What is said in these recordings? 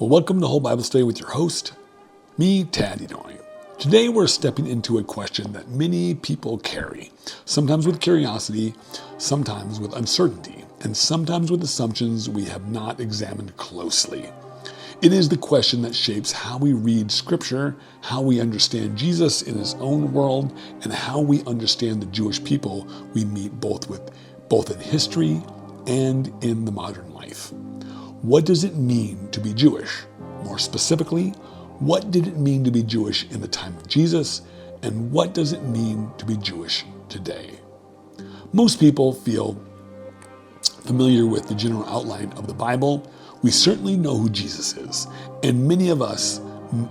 Well, welcome to Whole Bible Study with your host, me, Tad Enoy. Today we're stepping into a question that many people carry, sometimes with curiosity, sometimes with uncertainty, and sometimes with assumptions we have not examined closely. It is the question that shapes how we read Scripture, how we understand Jesus in his own world, and how we understand the Jewish people we meet both in history and in the modern life. What does it mean to be Jewish? More specifically, what did it mean to be Jewish in the time of Jesus, and what does it mean to be Jewish today? Most people feel familiar with the general outline of the Bible. We certainly know who Jesus is, and many of us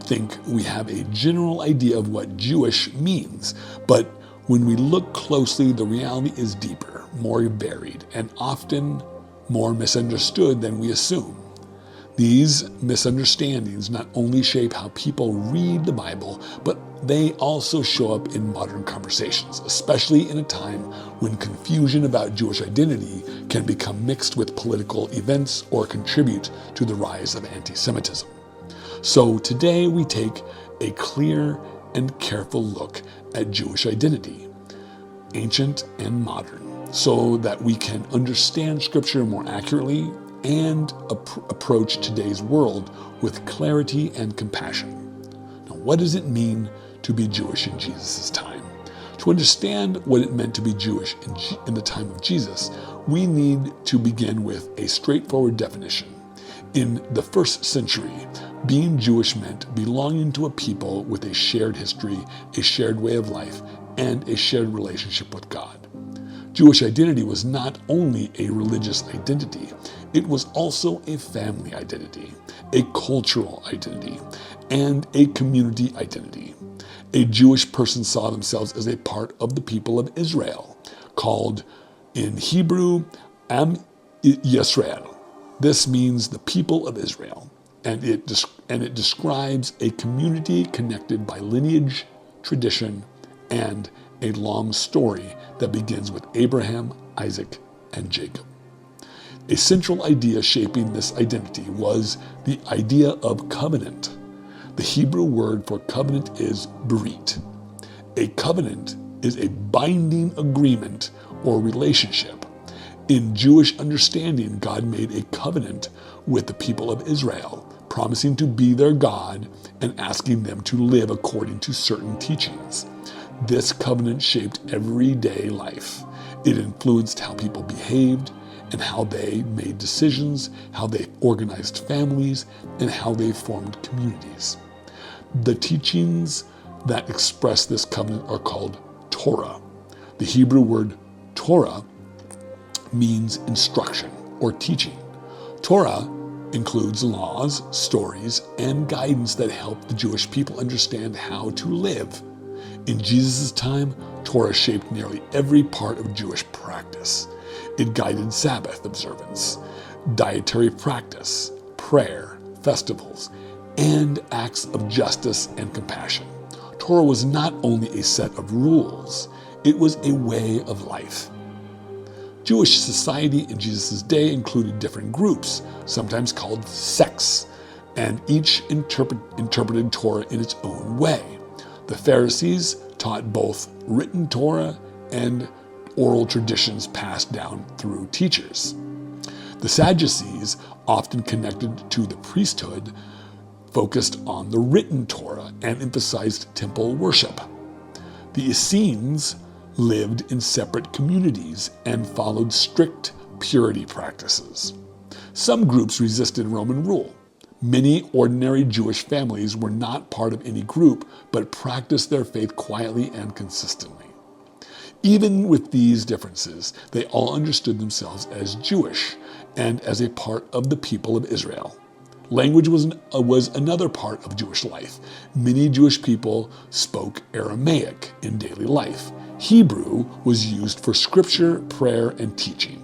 think we have a general idea of what Jewish means, but when we look closely, the reality is deeper, more varied, and often more misunderstood than we assume. These misunderstandings not only shape how people read the Bible, but they also show up in modern conversations, especially in a time when confusion about Jewish identity can become mixed with political events or contribute to the rise of antisemitism. So today we take a clear and careful look at Jewish identity, ancient and modern, so that we can understand Scripture more accurately and approach today's world with clarity and compassion. Now, what does it mean to be Jewish in Jesus' time? To understand what it meant to be Jewish in the time of Jesus, we need to begin with a straightforward definition. In the first century, being Jewish meant belonging to a people with a shared history, a shared way of life, and a shared relationship with God. Jewish identity was not only a religious identity, it was also a family identity, a cultural identity, and a community identity. A Jewish person saw themselves as a part of the people of Israel, called in Hebrew, Am Yisra'el. This means the people of Israel, and it describes a community connected by lineage, tradition, and a long story that begins with Abraham, Isaac, and Jacob. A central idea shaping this identity was the idea of covenant. The Hebrew word for covenant is berit. A covenant is a binding agreement or relationship. In Jewish understanding, God made a covenant with the people of Israel, promising to be their God and asking them to live according to certain teachings. This covenant shaped everyday life. It influenced how people behaved and how they made decisions, how they organized families, and how they formed communities. The teachings that express this covenant are called Torah. The Hebrew word Torah means instruction or teaching. Torah includes laws, stories, and guidance that help the Jewish people understand how to live. In Jesus' time, Torah shaped nearly every part of Jewish practice. It guided Sabbath observance, dietary practice, prayer, festivals, and acts of justice and compassion. Torah was not only a set of rules, it was a way of life. Jewish society in Jesus' day included different groups, sometimes called sects, and each interpreted Torah in its own way. The Pharisees taught both written Torah and oral traditions passed down through teachers. The Sadducees, often connected to the priesthood, focused on the written Torah and emphasized temple worship. The Essenes lived in separate communities and followed strict purity practices. Some groups resisted Roman rule. Many ordinary Jewish families were not part of any group, but practiced their faith quietly and consistently. Even with these differences, they all understood themselves as Jewish and as a part of the people of Israel. Language was another part of Jewish life. Many Jewish people spoke Aramaic in daily life. Hebrew was used for scripture, prayer, and teaching.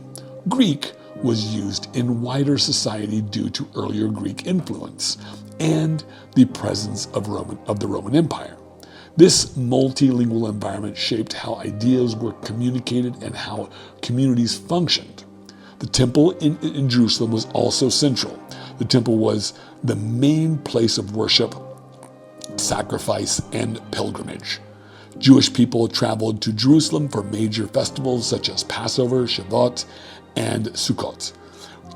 Greek was used in wider society due to earlier Greek influence and the presence of the Roman Empire. This multilingual environment shaped how ideas were communicated and how communities functioned. The temple in Jerusalem was also central. The temple was the main place of worship, sacrifice, and pilgrimage. Jewish people traveled to Jerusalem for major festivals such as Passover, Shavuot, and Sukkot.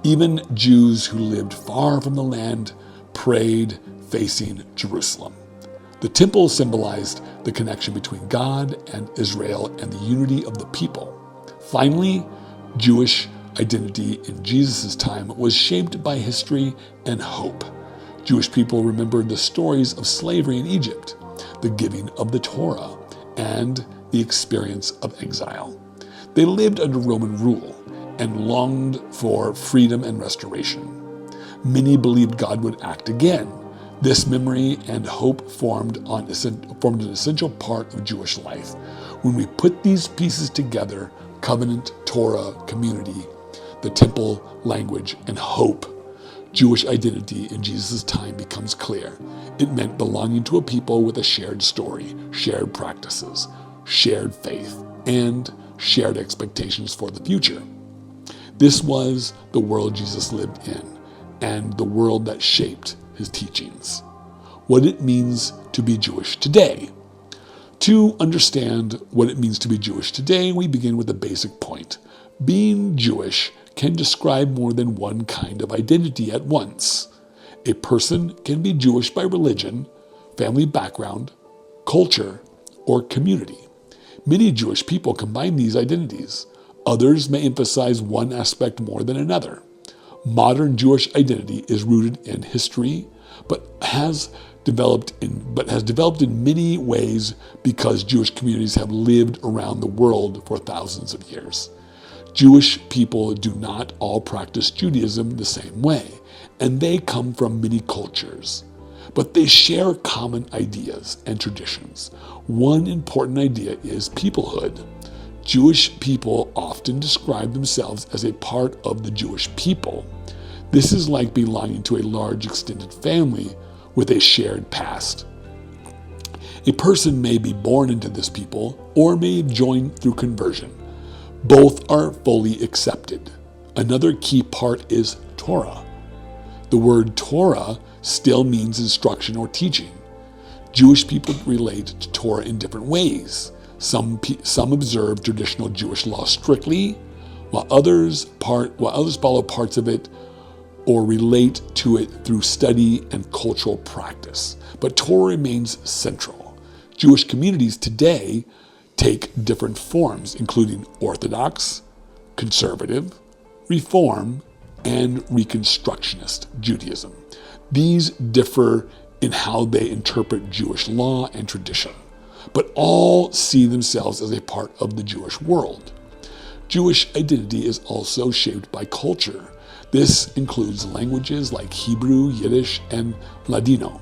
Even Jews who lived far from the land prayed facing Jerusalem. The temple symbolized the connection between God and Israel and the unity of the people. Finally, Jewish identity in Jesus' time was shaped by history and hope. Jewish people remembered the stories of slavery in Egypt, the giving of the Torah, and the experience of exile. They lived under Roman rule and longed for freedom and restoration. Many believed God would act again. This memory and hope formed an essential part of Jewish life. When we put these pieces together, covenant, Torah, community, the temple, language, and hope, Jewish identity in Jesus' time becomes clear. It meant belonging to a people with a shared story, shared practices, shared faith, and shared expectations for the future. This was the world Jesus lived in, and the world that shaped his teachings. What it means to be Jewish today. To understand what it means to be Jewish today, we begin with a basic point. Being Jewish can describe more than one kind of identity at once. A person can be Jewish by religion, family background, culture, or community. Many Jewish people combine these identities. Others may emphasize one aspect more than another. Modern Jewish identity is rooted in history, but has developed in many ways because Jewish communities have lived around the world for thousands of years. Jewish people do not all practice Judaism the same way, and they come from many cultures, but they share common ideas and traditions. One important idea is peoplehood. Jewish people often describe themselves as a part of the Jewish people. This is like belonging to a large extended family with a shared past. A person may be born into this people or may join through conversion. Both are fully accepted. Another key part is Torah. The word Torah still means instruction or teaching. Jewish people relate to Torah in different ways. Some observe traditional Jewish law strictly, while others follow parts of it or relate to it through study and cultural practice. But Torah remains central. Jewish communities today take different forms, including Orthodox, Conservative, Reform, and Reconstructionist Judaism. These differ in how they interpret Jewish law and tradition, but all see themselves as a part of the Jewish world. Jewish identity is also shaped by culture. This includes languages like Hebrew, Yiddish, and Ladino,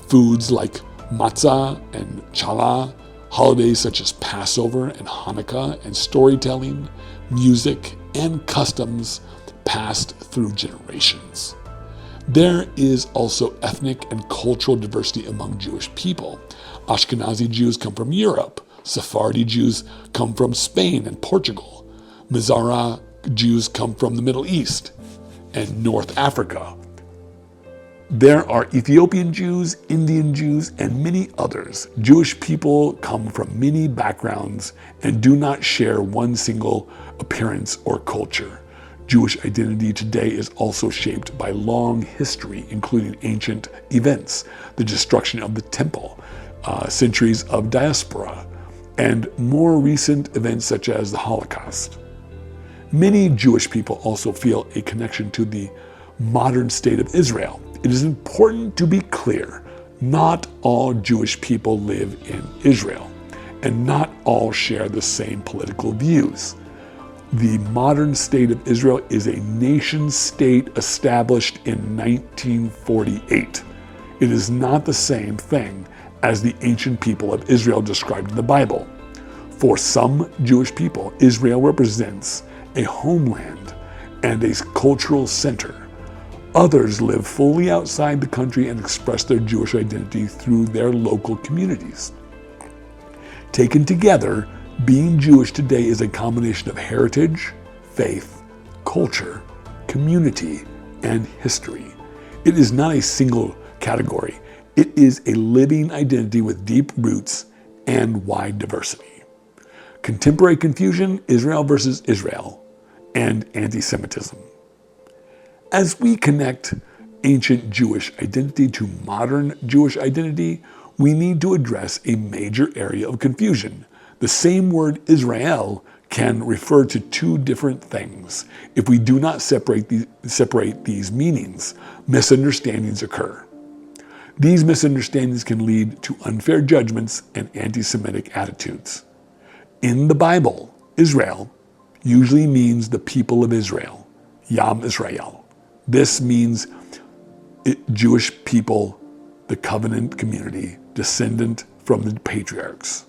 foods like matzah and challah, holidays such as Passover and Hanukkah, and storytelling, music, and customs passed through generations. There is also ethnic and cultural diversity among Jewish people. Ashkenazi Jews come from Europe. Sephardi Jews come from Spain and Portugal. Mizrahi Jews come from the Middle East and North Africa. There are Ethiopian Jews, Indian Jews, and many others. Jewish people come from many backgrounds and do not share one single appearance or culture. Jewish identity today is also shaped by long history, including ancient events, the destruction of the temple, centuries of diaspora, and more recent events such as the Holocaust. Many Jewish people also feel a connection to the modern state of Israel. It is important to be clear, not all Jewish people live in Israel, and not all share the same political views. The modern state of Israel is a nation state established in 1948. It is not the same thing as the ancient people of Israel described in the Bible. For some Jewish people, Israel represents a homeland and a cultural center. Others live fully outside the country and express their Jewish identity through their local communities. Taken together, being Jewish today is a combination of heritage, faith, culture, community, and identity. and history. It is not a single category. It is a living identity with deep roots and wide diversity. Contemporary confusion, Israel versus Israel, and anti-Semitism. As we connect ancient Jewish identity to modern Jewish identity, we need to address a major area of confusion. The same word Israel can refer to two different things. If we do not separate these meanings, misunderstandings occur. These misunderstandings can lead to unfair judgments and anti-Semitic attitudes. In the Bible, Israel usually means the people of Israel, Am Yisra'el. This means Jewish people, the covenant community, descendant from the patriarchs.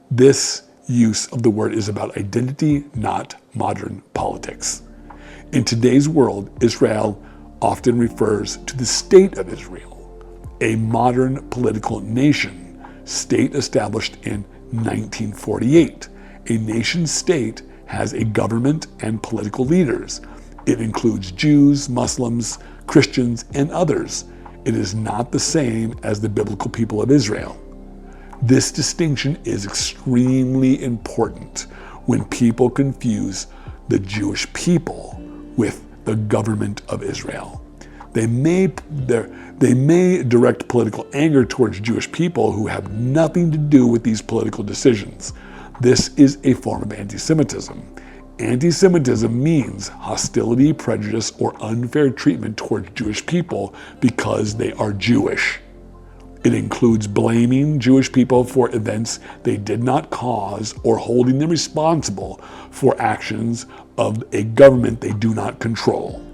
This use of the word is about identity, not modern politics. In today's world, Israel often refers to the state of Israel, a modern political nation, state established in 1948. A nation state has a government and political leaders. It includes Jews, Muslims, Christians, and others. It is not the same as the biblical people of Israel. This distinction is extremely important when people confuse the Jewish people with the government of Israel. They may direct political anger towards Jewish people who have nothing to do with these political decisions. This is a form of anti-Semitism. Anti-Semitism means hostility, prejudice, or unfair treatment towards Jewish people because they are Jewish. It includes blaming Jewish people for events they did not cause or holding them responsible for actions of a government they do not control.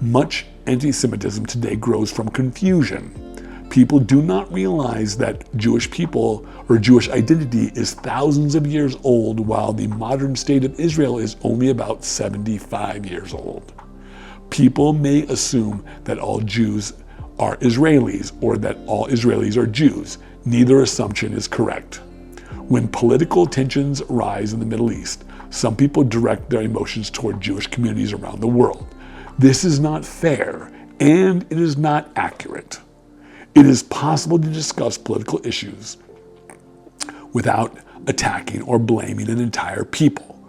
Much anti-Semitism today grows from confusion. People do not realize that Jewish people or Jewish identity is thousands of years old, while the modern state of Israel is only about 75 years old. People may assume that all Jews are Israelis or that all Israelis are Jews. Neither assumption is correct. When political tensions rise in the Middle East, some people direct their emotions toward Jewish communities around the world. This is not fair, and it is not accurate. It is possible to discuss political issues without attacking or blaming an entire people.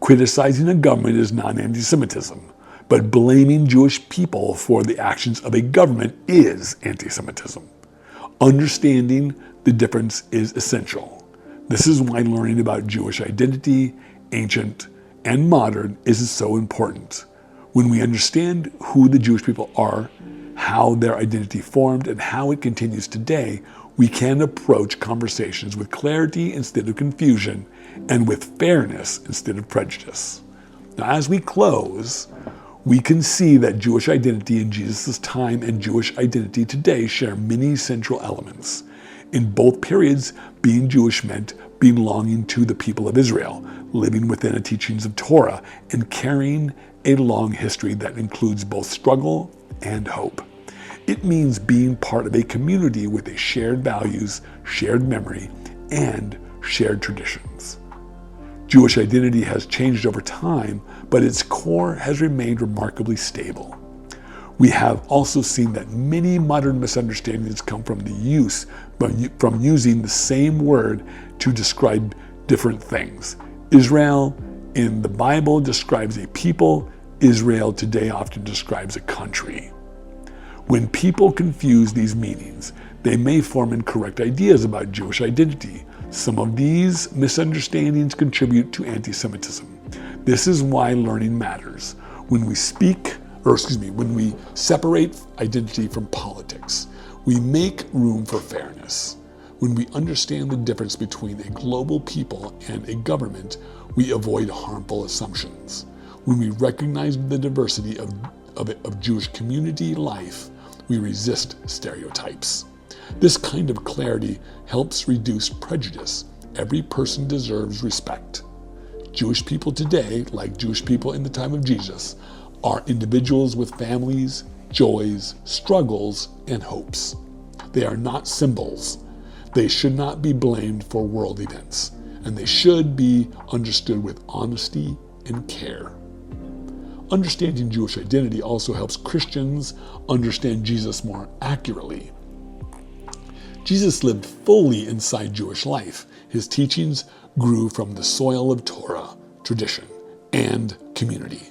Criticizing a government is not anti-Semitism, but blaming Jewish people for the actions of a government is anti-Semitism. Understanding the difference is essential. This is why learning about Jewish identity, ancient and modern, is so important. When we understand who the Jewish people are, how their identity formed, and how it continues today, we can approach conversations with clarity instead of confusion, and with fairness instead of prejudice. Now, as we close, we can see that Jewish identity in Jesus' time and Jewish identity today share many central elements. In both periods, being Jewish meant belonging to the people of Israel, living within the teachings of Torah, and carrying a long history that includes both struggle and hope. It means being part of a community with a shared values, shared memory, and shared traditions. Jewish identity has changed over time, but its core has remained remarkably stable. We have also seen that many modern misunderstandings come from from using the same word to describe different things. Israel in the Bible describes a people. Israel today often describes a country. When people confuse these meanings, they may form incorrect ideas about Jewish identity. Some of these misunderstandings contribute to anti-Semitism. This is why learning matters. When we separate identity from politics, we make room for fairness. When we understand the difference between a global people and a government, we avoid harmful assumptions. When we recognize the diversity of Jewish community life, we resist stereotypes. This kind of clarity helps reduce prejudice. Every person deserves respect. Jewish people today, like Jewish people in the time of Jesus, are individuals with families, joys, struggles, and hopes. They are not symbols. They should not be blamed for world events, and they should be understood with honesty and care. Understanding Jewish identity also helps Christians understand Jesus more accurately. Jesus lived fully inside Jewish life. His teachings grew from the soil of Torah, tradition, and community.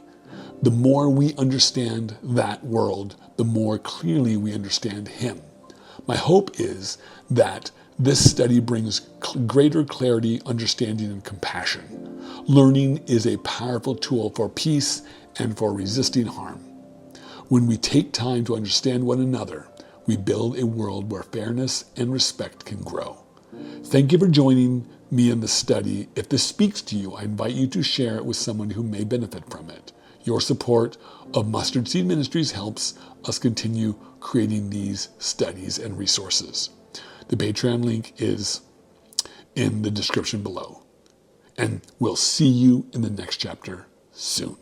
The more we understand that world, the more clearly we understand him. My hope is that this study brings greater clarity, understanding, and compassion. Learning is a powerful tool for peace and for resisting harm. When we take time to understand one another, we build a world where fairness and respect can grow. Thank you for joining me in the study. If this speaks to you, I invite you to share it with someone who may benefit from it. Your support of Mustard Seed Ministries helps us continue creating these studies and resources. The Patreon link is in the description below. And we'll see you in the next chapter soon.